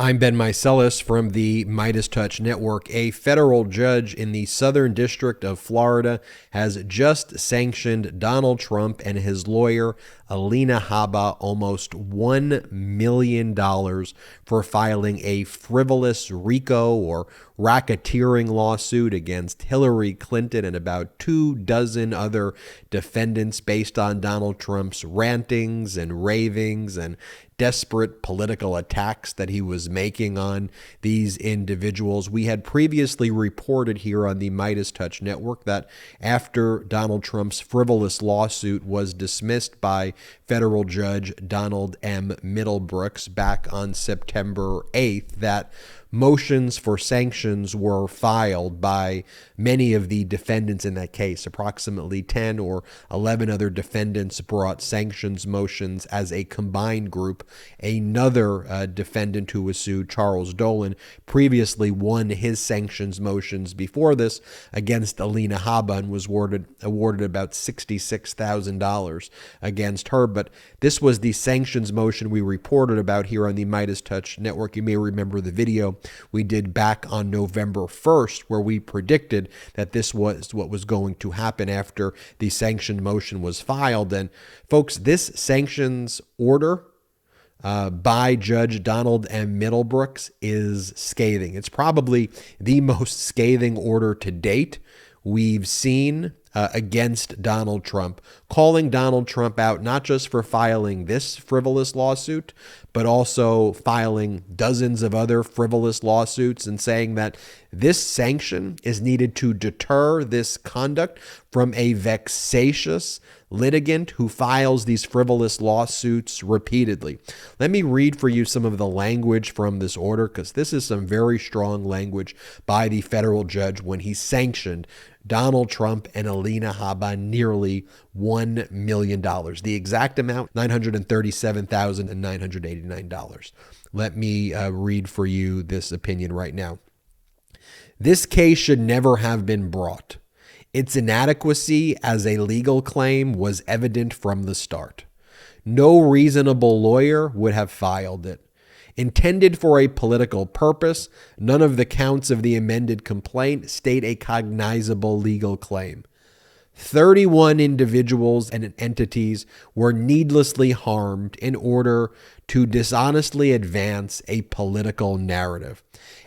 I'm Ben Meiselas from the MeidasTouch Network. A federal judge in the Southern District of Florida has just sanctioned Donald Trump and his lawyer, Alina Habba, almost $1 million for filing a frivolous RICO or racketeering lawsuit against Hillary Clinton and about 24 other defendants based on Donald Trump's rantings and ravings and desperate political attacks that he was making on these individuals. We had previously reported here on the MeidasTouch Network that after Donald Trump's frivolous lawsuit was dismissed by federal judge Donald M. Middlebrooks back on September 8th, that motions for sanctions were filed by many of the defendants in that case. Approximately 10 or 11 other defendants brought sanctions motions as a combined group. Another defendant who was sued, Charles Dolan, previously won his sanctions motions before this against Alina Habba and was awarded about $66,000 against her. But this was the sanctions motion we reported about here on the MeidasTouch Network. You may remember the video we did back on November 1st, where we predicted that this was what was going to happen after the sanctioned motion was filed. And folks, this sanctions order by Judge Donald M. Middlebrooks is scathing. It's probably the most scathing order to date we've seen against Donald Trump, calling Donald Trump out not just for filing this frivolous lawsuit, but also filing dozens of other frivolous lawsuits, and saying that this sanction is needed to deter this conduct from a vexatious litigant who files these frivolous lawsuits repeatedly. Let me read for you some of the language from this order, because this is some very strong language by the federal judge when he sanctioned Donald Trump and Alina Habba nearly $1 million. The exact amount, $937,989. Let me read for you this opinion right now. This case should never have been brought. Its inadequacy as a legal claim was evident from the start. No reasonable lawyer would have filed it. Intended for a political purpose, none of the counts of the amended complaint state a cognizable legal claim. 31 individuals and entities were needlessly harmed in order to dishonestly advance a political narrative.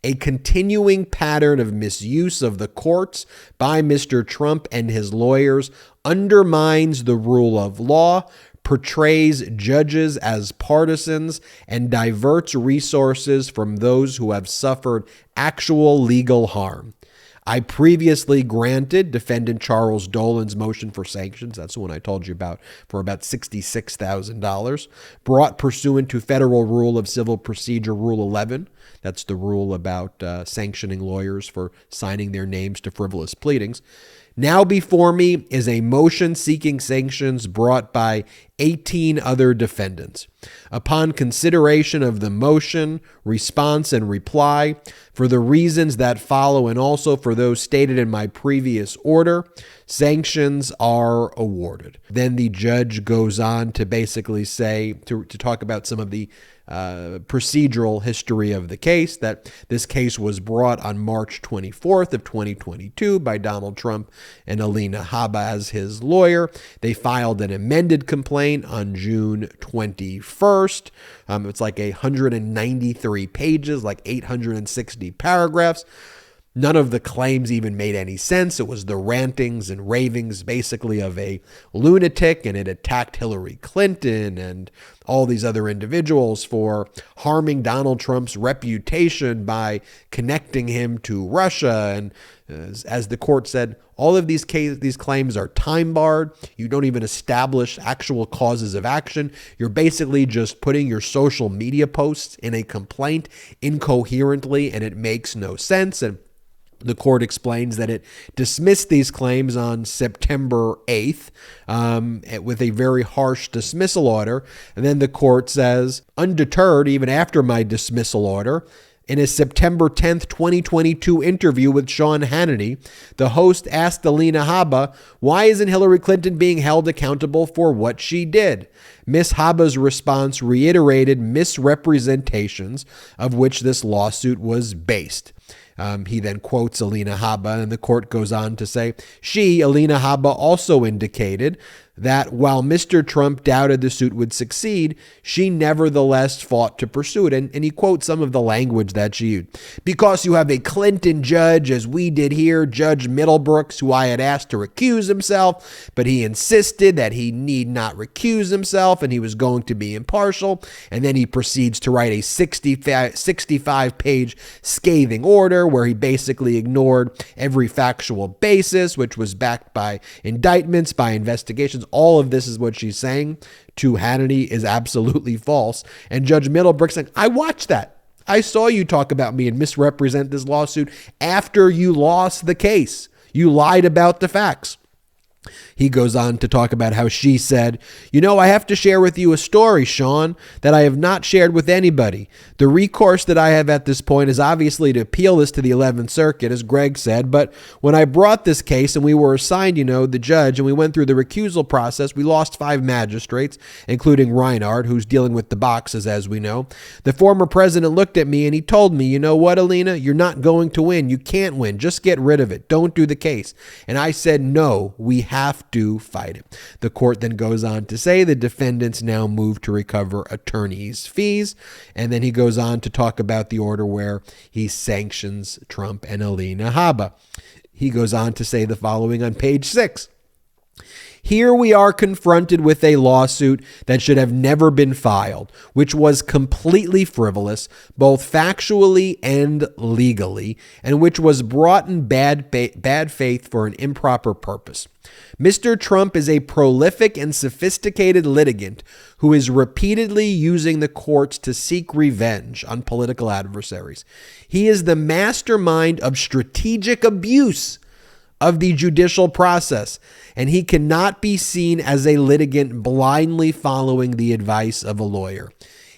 A continuing pattern of misuse of the courts by Mr. Trump and his lawyers undermines the rule of law, portrays judges as partisans, and diverts resources from those who have suffered actual legal harm. I previously granted defendant Charles Dolan's motion for sanctions, that's the one I told you about, for about $66,000, brought pursuant to Federal Rule of Civil Procedure Rule 11. That's the rule about sanctioning lawyers for signing their names to frivolous pleadings. Now before me is a motion seeking sanctions brought by 18 other defendants. Upon consideration of the motion, response, and reply, for the reasons that follow and also for those stated in my previous order, sanctions are awarded. Then the judge goes on to basically say, to talk about some of the procedural history of the case, that this case was brought on March 24th of 2022 by Donald Trump and Alina Habba as his lawyer. They filed an amended complaint on June 21st. It's like 193 pages, like 860 paragraphs. None of the claims even made any sense. It was the rantings and ravings basically of a lunatic, and it attacked Hillary Clinton and all these other individuals for harming Donald Trump's reputation by connecting him to Russia. And as the court said, all of these claims are time barred. You don't even establish actual causes of action. You're basically just putting your social media posts in a complaint incoherently, and it makes no sense. And the court explains that it dismissed these claims on September 8th with a very harsh dismissal order. And then the court says, undeterred, even after my dismissal order, In a September 10th, 2022 interview with Sean Hannity, the host asked Alina Habba, why isn't Hillary Clinton being held accountable for what she did? Ms. Habba's response reiterated misrepresentations of which this lawsuit was based. He then quotes Alina Habba, and the court goes on to say, she, Alina Habba, also indicated that while Mr. Trump doubted the suit would succeed, she nevertheless fought to pursue it. And he quotes some of the language that she used. Because you have a Clinton judge, as we did here, Judge Middlebrooks, who I had asked to recuse himself, but he insisted that he need not recuse himself and he was going to be impartial. And then he proceeds to write a 65-page scathing order where he basically ignored every factual basis, which was backed by indictments, by investigations. All of this is what she's saying to Hannity is absolutely false. And Judge Middlebrooks saying, I watched that. I saw you talk about me and misrepresent this lawsuit after you lost the case. You lied about the facts. He goes on to talk about how she said, I have to share with you a story, Sean, that I have not shared with anybody. The recourse that I have at this point is obviously to appeal this to the 11th Circuit, as Greg said. But when I brought this case and we were assigned, the judge, and we went through the recusal process, we lost 5 magistrates, including Reinhardt, who's dealing with the boxes, as we know. The former president looked at me and he told me, you know what, Alina, you're not going to win. You can't win. Just get rid of it. Don't do the case. And I said, no, we have to fight it. The court then goes on to say the defendants now move to recover attorneys' fees. And then he goes on to talk about the order where he sanctions Trump and Alina Habba. He goes on to say the following on page 6. Here we are confronted with a lawsuit that should have never been filed, which was completely frivolous, both factually and legally, and which was brought in bad faith for an improper purpose. Mr. Trump is a prolific and sophisticated litigant who is repeatedly using the courts to seek revenge on political adversaries. He is the mastermind of strategic abuse of the judicial process, and he cannot be seen as a litigant blindly following the advice of a lawyer.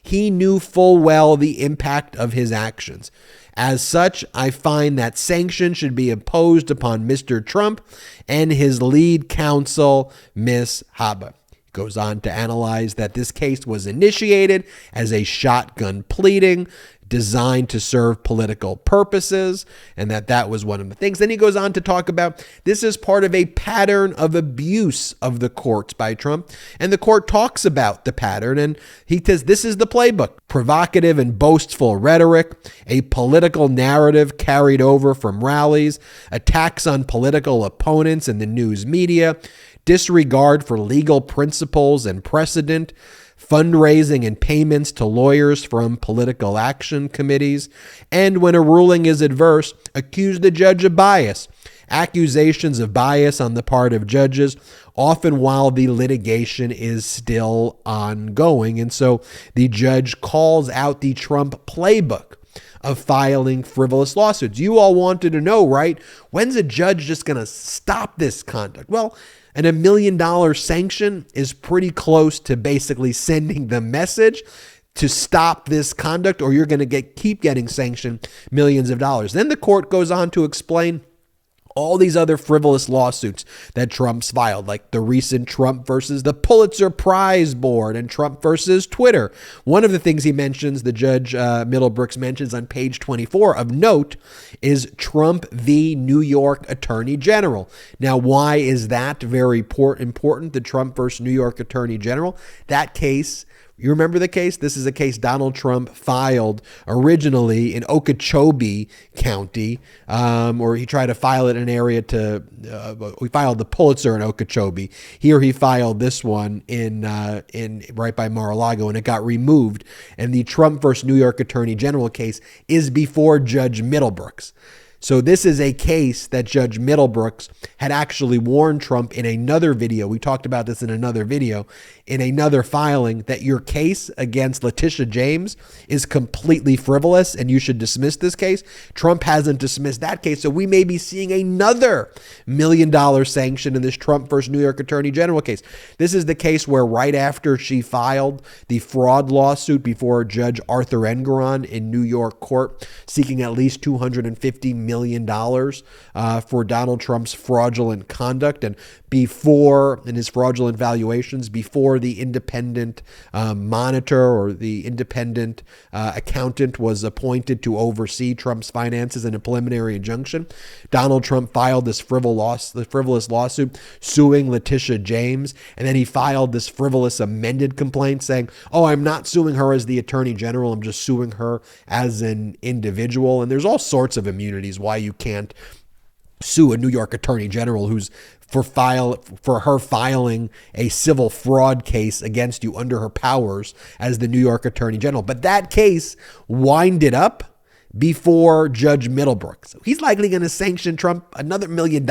He knew full well the impact of his actions. As such, I find that sanctions should be imposed upon Mr. Trump and his lead counsel, Ms. Habba. He goes on to analyze that this case was initiated as a shotgun pleading designed to serve political purposes, and that was one of the things. Then he goes on to talk about this is part of a pattern of abuse of the courts by Trump, and the court talks about the pattern, and he says this is the playbook: provocative and boastful rhetoric, a political narrative carried over from rallies, attacks on political opponents in the news media, disregard for legal principles and precedent, fundraising and payments to lawyers from political action committees, and when a ruling is adverse, accuse the judge of bias. Accusations of bias on the part of judges, often while the litigation is still ongoing. And so the judge calls out the Trump playbook of filing frivolous lawsuits. You all wanted to know, right? When's a judge just going to stop this conduct? Well, and $1 million sanction is pretty close to basically sending the message to stop this conduct, or you're going to keep getting sanctioned millions of dollars. Then the court goes on to explain all these other frivolous lawsuits that Trump's filed, like the recent Trump versus the Pulitzer Prize Board and Trump versus Twitter. One of the things he mentions, the judge Middlebrooks mentions on page 24 of note, is Trump v. New York Attorney General. Now, why is that very important, the Trump versus New York Attorney General? That case, you remember the case? This is a case Donald Trump filed originally in Okeechobee County, or he tried to file it in an area we filed the Pulitzer in Okeechobee. Here he filed this one in right by Mar-a-Lago, and it got removed. And the Trump versus New York Attorney General case is before Judge Middlebrooks. So this is a case that Judge Middlebrooks had actually warned Trump in another video. We talked about this in another video, in another filing, that your case against Letitia James is completely frivolous and you should dismiss this case. Trump hasn't dismissed that case, so we may be seeing another $1 million sanction in this Trump versus New York Attorney General case. This is the case where right after she filed the fraud lawsuit before Judge Arthur Engoron in New York court, seeking at least $250 million for Donald Trump's fraudulent conduct, and before, in his fraudulent valuations, before the independent monitor or the independent accountant was appointed to oversee Trump's finances in a preliminary injunction, Donald Trump filed this frivolous lawsuit suing Letitia James, and then he filed this frivolous amended complaint saying, oh, I'm not suing her as the Attorney General, I'm just suing her as an individual. And there's all sorts of immunities why you can't sue a New York Attorney General who's for her filing a civil fraud case against you under her powers as the New York Attorney General. But that case winded up before Judge Middlebrooks. So he's likely going to sanction Trump another $1 million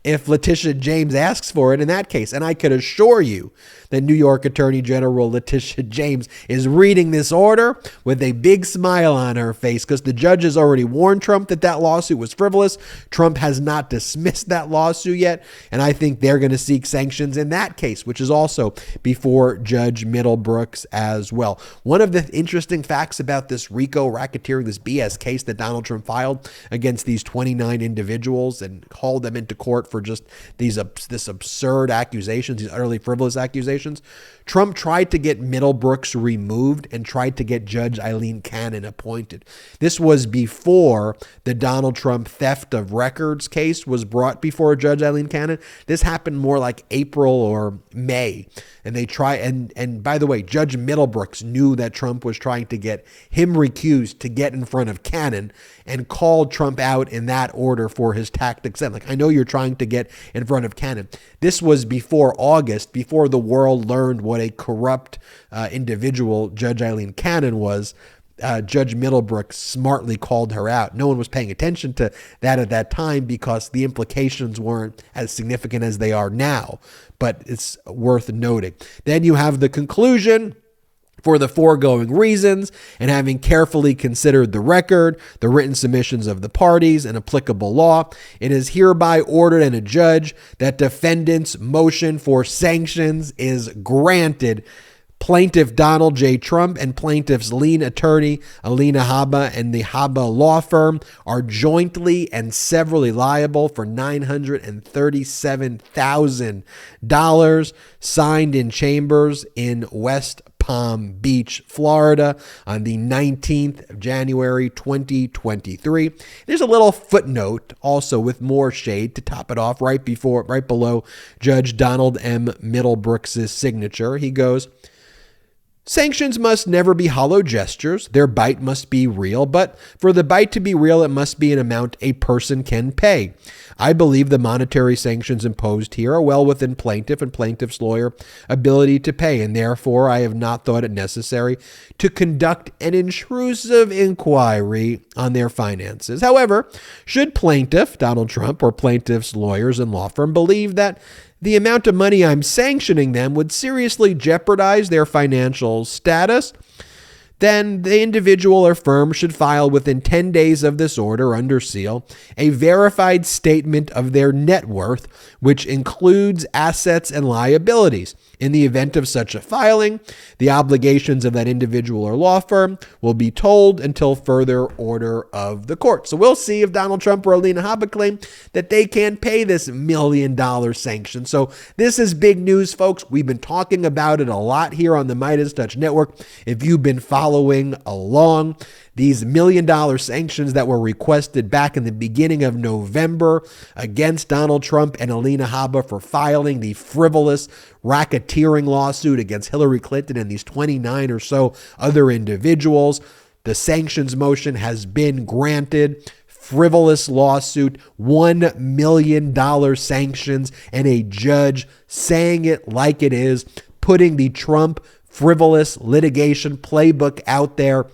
if Letitia James asks for it in that case. And I could assure you that New York Attorney General Letitia James is reading this order with a big smile on her face, because the judge has already warned Trump that that lawsuit was frivolous. Trump has not dismissed that lawsuit yet, and I think they're going to seek sanctions in that case, which is also before Judge Middlebrooks as well. One of the interesting facts about this RICO racketeering, this BS case that Donald Trump filed against these 29 individuals and hauled them into court for just this absurd accusations, these utterly frivolous accusations. Trump tried to get Middlebrooks removed and tried to get Judge Eileen Cannon appointed. This was before the Donald Trump theft of records case was brought before Judge Eileen Cannon. This happened more like April or May. And they try, and by the way, Judge Middlebrooks knew that Trump was trying to get him recused to get in front of Cannon, and called Trump out in that order for his tactics. And like, I know you're trying to get in front of Cannon. This was before August, before the world learned what a corrupt individual Judge Eileen Cannon was. Judge Middlebrooks smartly called her out. No one was paying attention to that at that time because the implications weren't as significant as they are now, but it's worth noting. Then you have the conclusion. For the foregoing reasons, and having carefully considered the record, the written submissions of the parties, and applicable law, it is hereby ordered and adjudged that defendant's motion for sanctions is granted. Plaintiff Donald J. Trump and plaintiff's lead attorney Alina Habba and the Habba law firm are jointly and severally liable for $937,000 signed in chambers in West Palm Beach, Florida on the 19th of January, 2023. There's a little footnote also with more shade to top it off right below Judge Donald M. Middlebrooks' signature. He goes, sanctions must never be hollow gestures. Their bite must be real, but for the bite to be real, it must be an amount a person can pay. I believe the monetary sanctions imposed here are well within plaintiff and plaintiff's lawyer ability to pay, and therefore I have not thought it necessary to conduct an intrusive inquiry on their finances. However, should plaintiff, Donald Trump, or plaintiff's lawyers and law firm believe that the amount of money I'm sanctioning them would seriously jeopardize their financial status, then the individual or firm should file within 10 days of this order under seal a verified statement of their net worth, which includes assets and liabilities. In the event of such a filing, the obligations of that individual or law firm will be told until further order of the court. So we'll see if Donald Trump or Alina Habba claim that they can't pay this $1 million sanction. So this is big news, folks. We've been talking about it a lot here on the MeidasTouch Network. If you've been following along, these $1 million sanctions that were requested back in the beginning of November against Donald Trump and Alina Habba for filing the frivolous racketeering lawsuit against Hillary Clinton and these 29 or so other individuals. The sanctions motion has been granted. Frivolous lawsuit, $1 million sanctions, and a judge saying it like it is, putting the Trump frivolous litigation playbook out there,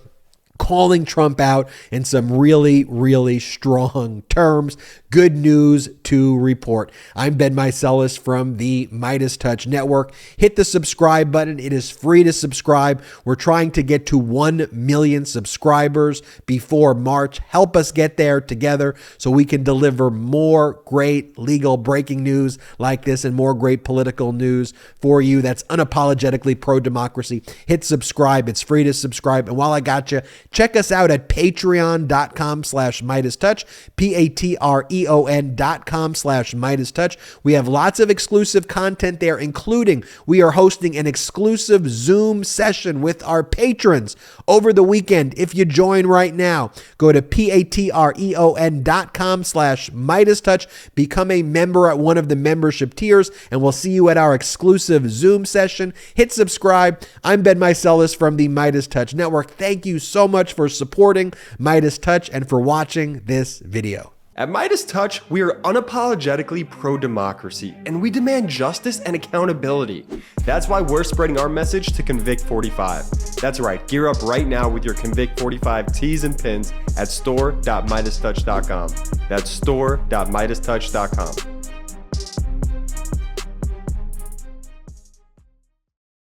calling Trump out in some really, really strong terms. Good news to report. I'm Ben Meiselas from the MeidasTouch Network. Hit the subscribe button. It is free to subscribe. We're trying to get to 1 million subscribers before March. Help us get there together so we can deliver more great legal breaking news like this and more great political news for you that's unapologetically pro-democracy. Hit subscribe. It's free to subscribe. And while I got you, check us out at patreon.com/MeidasTouch, patreon.com/MeidasTouch. We have lots of exclusive content there, including we are hosting an exclusive Zoom session with our patrons over the weekend. If you join right now, go to patreon.com/MeidasTouch, become a member at one of the membership tiers, and we'll see you at our exclusive Zoom session. Hit subscribe. I'm Ben Meiselas from the MeidasTouch Network. Thank you so much for supporting MeidasTouch and for watching this video. At MeidasTouch, we are unapologetically pro-democracy, and we demand justice and accountability. That's why we're spreading our message to Convict 45. That's right, gear up right now with your Convict 45 tees and pins at store.meidastouch.com. That's store.meidastouch.com.